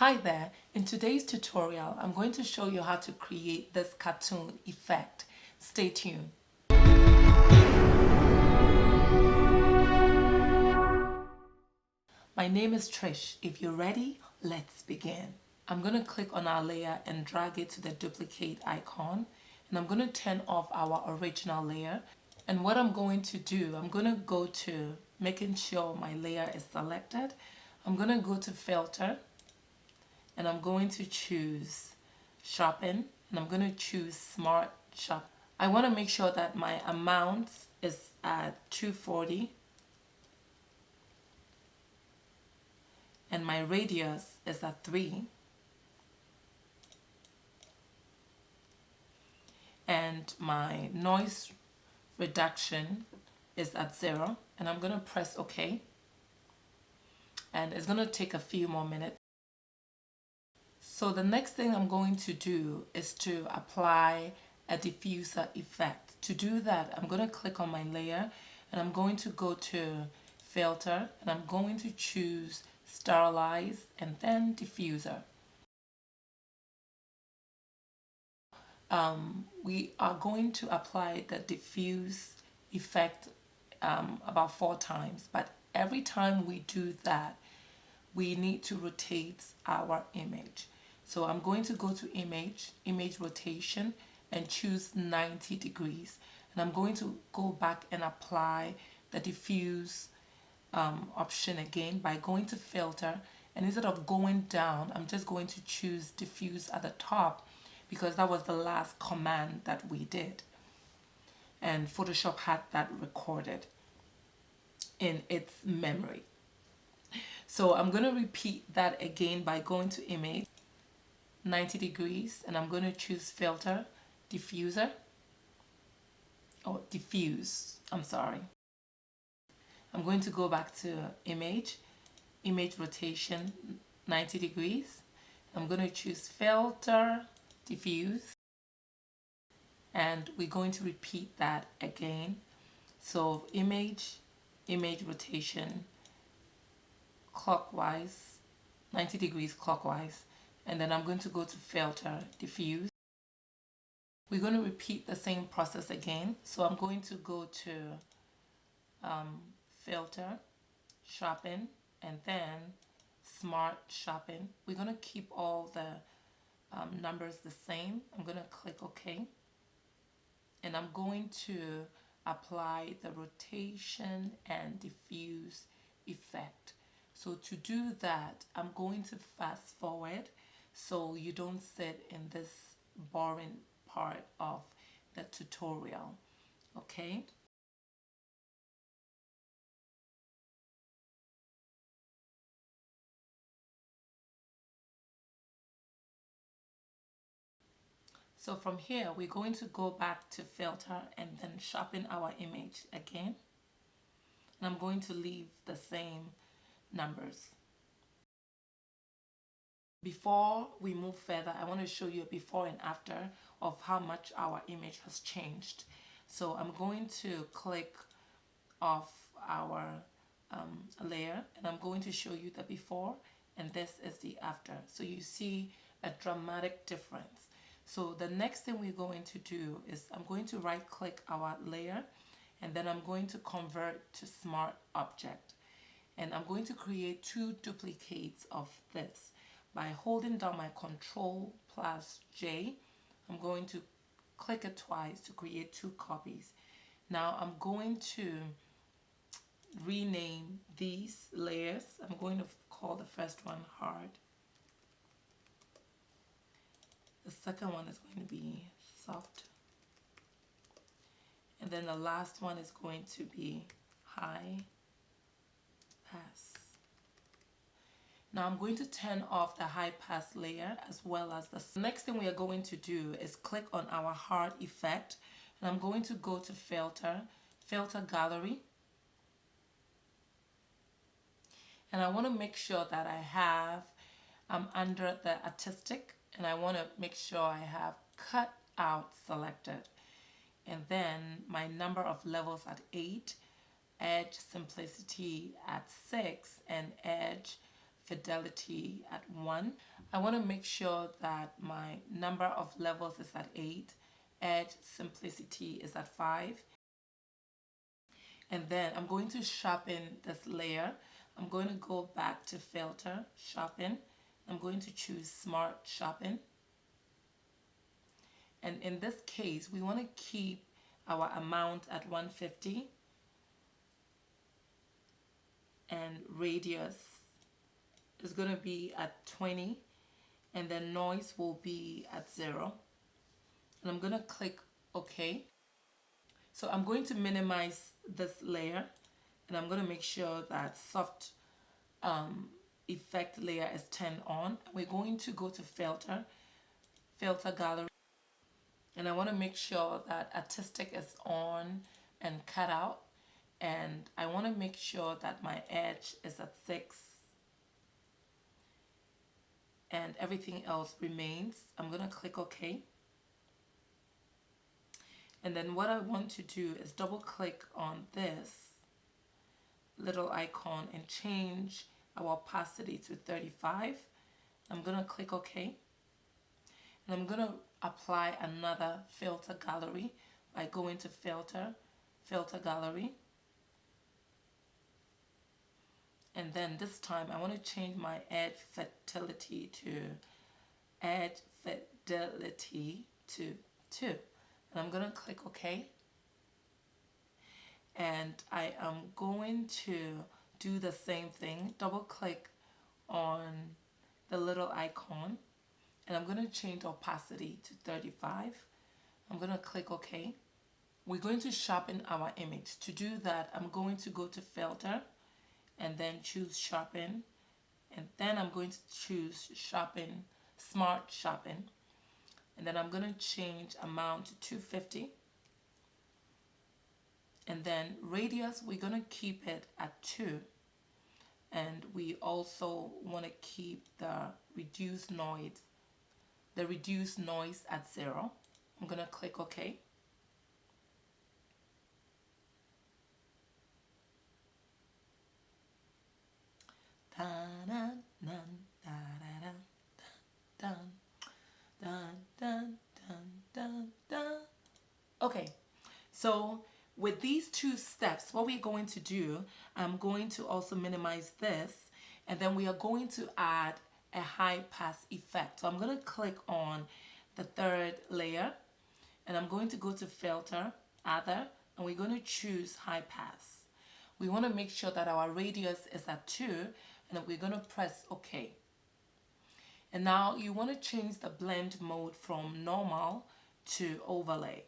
Hi there, in today's tutorial I'm going to show you how to create this cartoon effect. Stay tuned. My name is Trish. If you're ready, let's begin. I'm going to click on our layer and drag it to the duplicate icon, and I'm going to turn off our original layer. And what I'm going to do, I'm going to go to making sure my layer is selected. I'm going to go to filter and I'm going to choose Sharpen, and I'm going to choose Smart Sharpen. I want to make sure that my amount is at 240 and my radius is at 3 and my noise reduction is at 0, and I'm going to press OK, and it's going to take a few more minutes. So the next thing I'm going to do is to apply a diffuser effect. To do that, I'm going to click on my layer and I'm going to go to filter and I'm going to choose sterilize and then diffuser. We are going to apply the diffuse effect about 4 times, but every time we do that we need to rotate our image. So I'm going to go to image rotation and choose 90 degrees, and I'm going to go back and apply the diffuse option again by going to filter, and instead of going down I'm just going to choose diffuse at the top because that was the last command that we did and Photoshop had that recorded in its memory. So I'm going to repeat that again by going to image 90 degrees and I'm going to choose filter diffuser or diffuse, I'm sorry. I'm going to go back to image rotation 90 degrees. I'm going to choose filter diffuse and we're going to repeat that again. So image rotation clockwise 90 degrees clockwise, and then I'm going to go to filter diffuse. We're going to repeat the same process again. So I'm going to go to filter sharpen and then smart sharpen. We're going to keep all the numbers the same. I'm going to click OK, and I'm going to apply the rotation and diffuse effect. So to do that, I'm going to fast forward so you don't sit in this boring part of the tutorial. Okay? So from here, we're going to go back to filter and then sharpen our image again. And I'm going to leave the same numbers. Before we move further, I want to show you a before and after of how much our image has changed. So I'm going to click off our layer and I'm going to show you the before, and this is the after. So you see a dramatic difference. So the next thing we're going to do is I'm going to right click our layer and then I'm going to convert to smart object. And I'm going to create 2 duplicates of this. By holding down my Control plus J, I'm going to click it twice to create 2 copies. Now I'm going to rename these layers. I'm going to call the first one hard. The second one is going to be soft. And then the last one is going to be high pass. Now I'm going to turn off the high pass layer as well as the next thing we are going to do is click on our hard effect, and I'm going to go to filter gallery, and I want to make sure that I have under the artistic, and I want to make sure I have cut out selected, and then my number of levels at 8, edge simplicity at 6, and edge fidelity at 1. I want to make sure that my number of levels is at 8. Edge simplicity is at 5. And then I'm going to sharpen this layer. I'm going to go back to filter, sharpen. I'm going to choose smart sharpen. And in this case, we want to keep our amount at 150 and radius is going to be at 20, and then noise will be at 0. And I'm going to click OK. So I'm going to minimize this layer, and I'm going to make sure that soft effect layer is turned on. We're going to go to filter, filter gallery, and I want to make sure that artistic is on and cut out, and I want to make sure that my edge is at 6 and everything else remains. I'm going to click OK. And then what I want to do is double click on this little icon and change our opacity to 35. I'm going to click OK. And I'm going to apply another filter gallery by going to filter, filter gallery. And then this time I want to change my edge fidelity to 2. And I'm going to click OK. And I am going to do the same thing. Double click on the little icon. And I'm going to change opacity to 35. I'm going to click OK. We're going to sharpen our image. To do that, I'm going to go to filter and then choose sharpen. And then I'm going to choose sharpen, smart sharpen. And then I'm going to change amount to 250. And then radius, we're going to keep it at 2. And we also want to keep the reduced noise at 0. I'm going to click OK. Dun, dun, dun, dun, dun, dun, dun, dun, dun, dun. Okay, so with these 2 steps, what we're going to do, I'm going to also minimize this, and then we are going to add a high pass effect. So I'm going to click on the 3rd layer, and I'm going to go to filter, other, and we're going to choose high pass. We want to make sure that our radius is at 2, and then we're going to press OK. And now you want to change the blend mode from normal to overlay.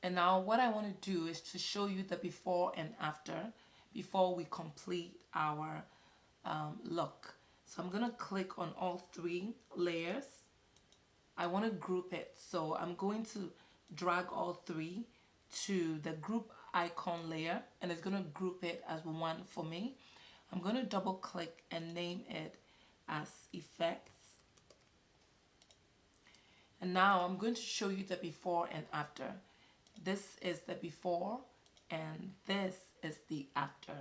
And now what I want to do is to show you the before and after before we complete our look. So I'm going to click on all 3 layers. I want to group it. So I'm going to drag all 3 to the group icon layer, and it's going to group it as 1 for me. I'm going to double click and name it as effects. And now I'm going to show you the before and after. This is the before and this is the after.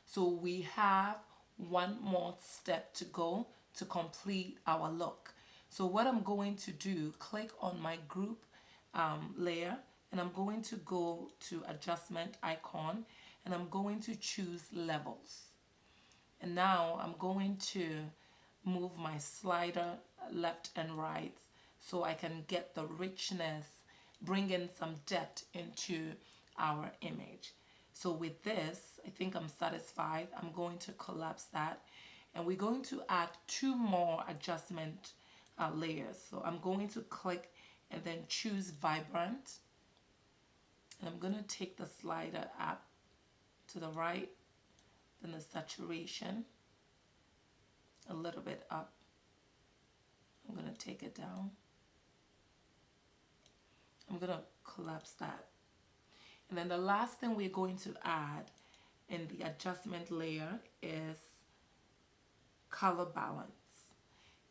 So we have one more step to go to complete our look. So what I'm going to do, click on my group layer, and I'm going to go to adjustment icon, and I'm going to choose levels. And now I'm going to move my slider left and right so I can get the richness, bring in some depth into our image. So with this, I think I'm satisfied. I'm going to collapse that, and we're going to add 2 more adjustment layers. So I'm going to click and then choose vibrant, and I'm going to take the slider up to the right, then the saturation a little bit up. I'm going to take it down. I'm going to collapse that. And then the last thing we're going to add in the adjustment layer is color balance.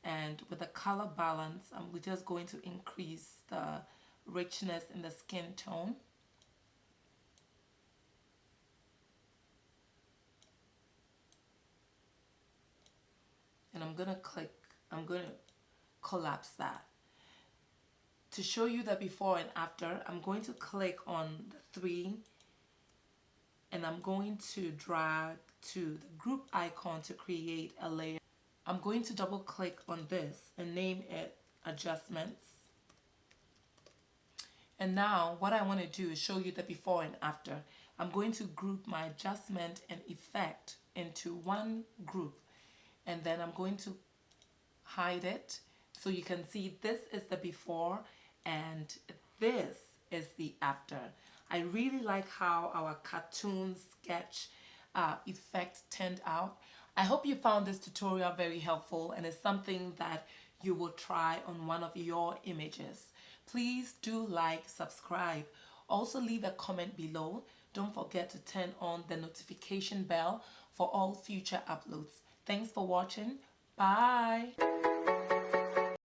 And with the color balance, we're just going to increase the richness in the skin tone. I'm gonna collapse that. To show you the before and after, I'm going to click on the 3 and I'm going to drag to the group icon to create a layer. I'm going to double click on this and name it Adjustments. And now what I want to do is show you the before and after. I'm going to group my adjustment and effect into one group, and then I'm going to hide it so you can see this is the before and this is the after. I really like how our cartoon sketch effect turned out. I hope you found this tutorial very helpful and it's something that you will try on one of your images. Please do like, subscribe. Also leave a comment below. Don't forget to turn on the notification bell for all future uploads. Thanks for watching. Bye.